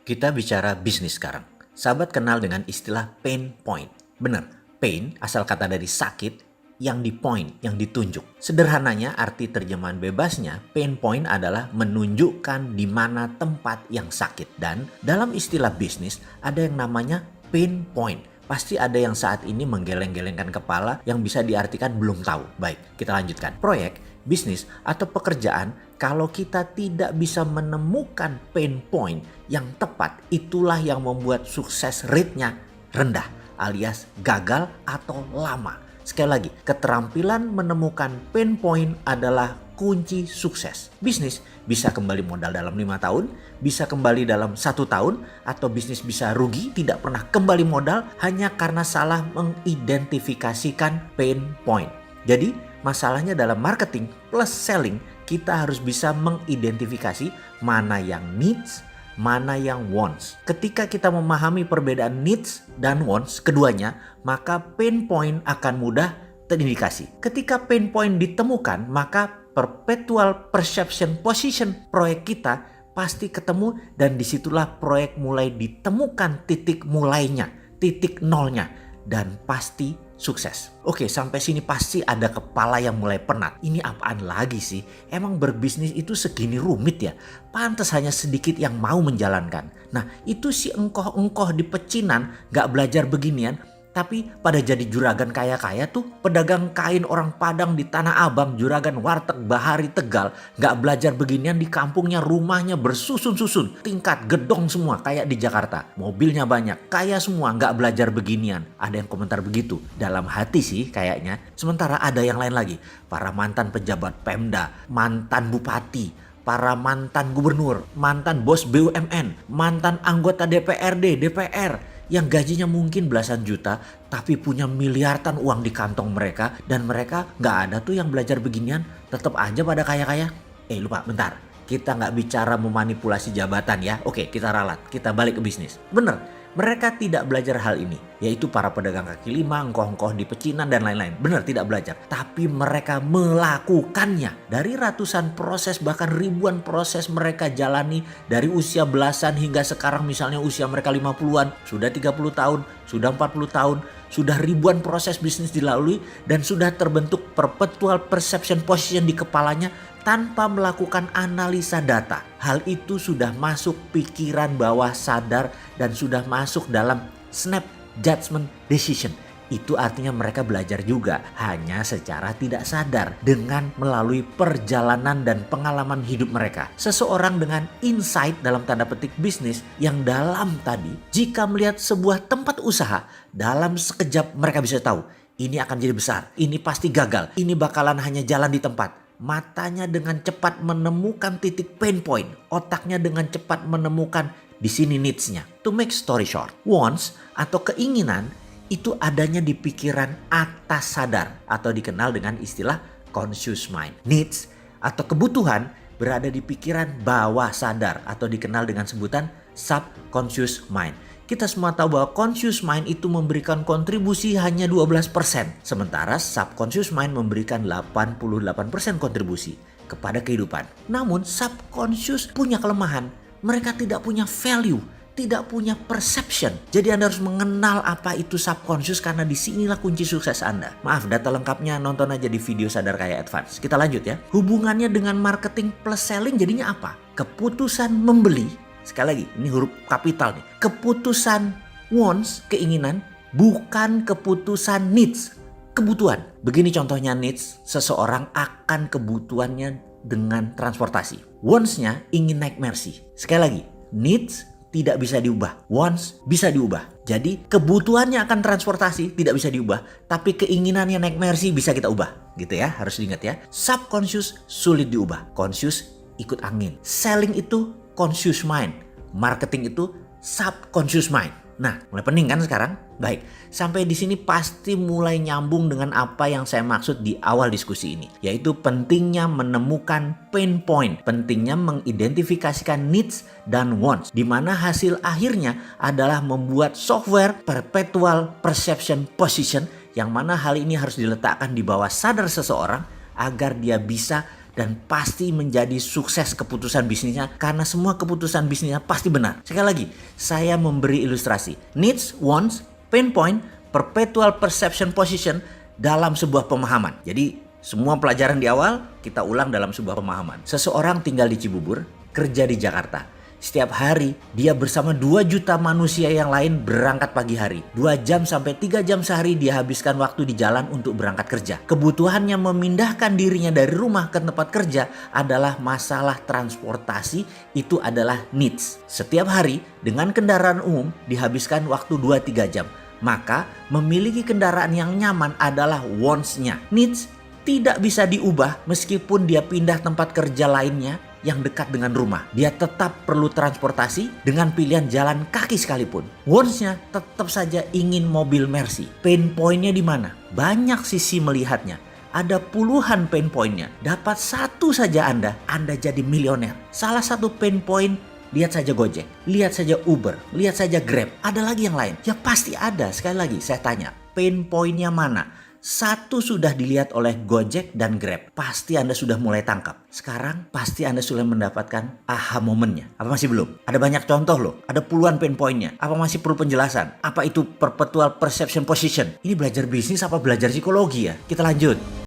Kita bicara bisnis sekarang. Sahabat kenal dengan istilah pain point. Benar, pain asal kata dari sakit yang di point, yang ditunjuk. Sederhananya arti terjemahan bebasnya, pain point adalah menunjukkan di mana tempat yang sakit. Dan dalam istilah bisnis ada yang namanya pain point. Pasti ada yang saat ini menggeleng-gelengkan kepala yang bisa diartikan belum tahu. Baik, kita lanjutkan. Proyek, bisnis, atau pekerjaan, kalau kita tidak bisa menemukan pain point yang tepat, itulah yang membuat sukses rate-nya rendah alias gagal atau lama. Sekali lagi, keterampilan menemukan pain point adalah kunci sukses. Bisnis bisa kembali modal dalam 5 tahun, bisa kembali dalam 1 tahun, atau bisnis bisa rugi, tidak pernah kembali modal hanya karena salah mengidentifikasikan pain point. Jadi, masalahnya dalam marketing plus selling, kita harus bisa mengidentifikasi mana yang needs, mana yang wants. Ketika kita memahami perbedaan needs dan wants keduanya, maka pain point akan mudah terindikasi. Ketika pain point ditemukan, maka perpetual perception position proyek kita pasti ketemu, dan disitulah proyek mulai ditemukan titik mulainya, titik nolnya, dan pasti sukses. Oke, sampai sini pasti ada kepala yang mulai penat. Ini apaan lagi sih? Emang berbisnis itu segini rumit ya? Pantas hanya sedikit yang mau menjalankan. Nah, itu si engkoh-engkoh di pecinan gak belajar beginian, tapi pada jadi juragan kaya-kaya tuh. Pedagang kain orang Padang di Tanah Abang, juragan warteg Bahari Tegal, gak belajar beginian di kampungnya, rumahnya bersusun-susun, tingkat gedong semua kayak di Jakarta. Mobilnya banyak, kaya semua, gak belajar beginian. Ada yang komentar begitu, dalam hati sih kayaknya. Sementara ada yang lain lagi, para mantan pejabat Pemda, mantan bupati, para mantan gubernur, mantan bos BUMN, mantan anggota DPRD, DPR, yang gajinya mungkin belasan juta tapi punya miliaran uang di kantong mereka, dan mereka gak ada tuh yang belajar beginian, tetap aja pada kaya-kaya. Lupa, bentar, kita gak bicara memanipulasi jabatan ya. Oke, kita ralat, kita balik ke bisnis. Bener, mereka tidak belajar hal ini, yaitu para pedagang kaki lima, engkoh-engkoh di pecinan dan lain-lain. Benar, tidak belajar. Tapi mereka melakukannya. Dari ratusan proses, bahkan ribuan proses mereka jalani dari usia belasan hingga sekarang, misalnya usia mereka 50-an, sudah 30 tahun, sudah 40 tahun, sudah ribuan proses bisnis dilalui, dan sudah terbentuk perpetual perception position di kepalanya tanpa melakukan analisa data. Hal itu sudah masuk pikiran bawah sadar dan sudah masuk dalam snap judgment decision. Itu artinya mereka belajar juga, hanya secara tidak sadar dengan melalui perjalanan dan pengalaman hidup mereka. Seseorang dengan insight dalam tanda petik bisnis yang dalam tadi, jika melihat sebuah tempat usaha, dalam sekejap mereka bisa tahu ini akan jadi besar, ini pasti gagal, ini bakalan hanya jalan di tempat. Matanya dengan cepat menemukan titik pain point, otaknya dengan cepat menemukan di sini needs-nya. To make story short, wants atau keinginan itu adanya di pikiran atas sadar atau dikenal dengan istilah conscious mind. Needs atau kebutuhan berada di pikiran bawah sadar atau dikenal dengan sebutan subconscious mind. Kita semua tahu bahwa conscious mind itu memberikan kontribusi hanya 12%. Sementara subconscious mind memberikan 88% kontribusi kepada kehidupan. Namun subconscious punya kelemahan. Mereka tidak punya value, tidak punya perception. Jadi Anda harus mengenal apa itu subconscious, karena disinilah kunci sukses Anda. Maaf, data lengkapnya nonton aja di video Sadar Kaya Advance. Kita lanjut ya. Hubungannya dengan marketing plus selling jadinya apa? Keputusan membeli. Sekali lagi, ini huruf kapital nih. Keputusan wants, keinginan, bukan keputusan needs, kebutuhan. Begini contohnya needs, seseorang akan kebutuhannya dengan transportasi. Wants-nya ingin naik Mercy. Sekali lagi, needs tidak bisa diubah, wants bisa diubah. Jadi kebutuhannya akan transportasi tidak bisa diubah, tapi keinginannya naik Mercy bisa kita ubah. Gitu ya, harus diingat ya. Subconscious sulit diubah, conscious ikut angin. Selling itu conscious mind, marketing itu subconscious mind. Nah, mulai pening kan sekarang? Baik, sampai di sini pasti mulai nyambung dengan apa yang saya maksud di awal diskusi ini, yaitu pentingnya menemukan pain point, pentingnya mengidentifikasikan needs dan wants, di mana hasil akhirnya adalah membuat software perpetual perception position, yang mana hal ini harus diletakkan di bawah sadar seseorang agar dia bisa dan pasti menjadi sukses keputusan bisnisnya karena semua keputusan bisnisnya pasti benar. Sekali lagi, saya memberi ilustrasi. Needs, wants, pain point, perpetual perception position dalam sebuah pemahaman. Jadi semua pelajaran di awal kita ulang dalam sebuah pemahaman. Seseorang tinggal di Cibubur, kerja di Jakarta. Setiap hari dia bersama 2 juta manusia yang lain berangkat pagi hari. 2 jam sampai 3 jam sehari dia habiskan waktu di jalan untuk berangkat kerja. Kebutuhannya memindahkan dirinya dari rumah ke tempat kerja adalah masalah transportasi, itu adalah needs. Setiap hari dengan kendaraan umum dihabiskan waktu 2-3 jam. Maka memiliki kendaraan yang nyaman adalah wants-nya. Needs tidak bisa diubah meskipun dia pindah tempat kerja lainnya yang dekat dengan rumah. Dia tetap perlu transportasi dengan pilihan jalan kaki sekalipun. Wants-nya tetap saja ingin mobil Mercy. Pain point-nya di mana? Banyak sisi melihatnya. Ada puluhan pain point-nya. Dapat satu saja Anda jadi milioner. Salah satu pain point, lihat saja Gojek, lihat saja Uber, lihat saja Grab. Ada lagi yang lain? Ya pasti ada. Sekali lagi saya tanya, pain point-nya mana? Satu sudah dilihat oleh Gojek dan Grab. Pasti Anda sudah mulai tangkap. Sekarang pasti Anda sudah mendapatkan aha momennya. Apa masih belum? Ada banyak contoh loh. Ada puluhan pain point-nya. Apa masih perlu penjelasan? Apa itu perpetual perception position? Ini belajar bisnis apa belajar psikologi ya? Kita lanjut.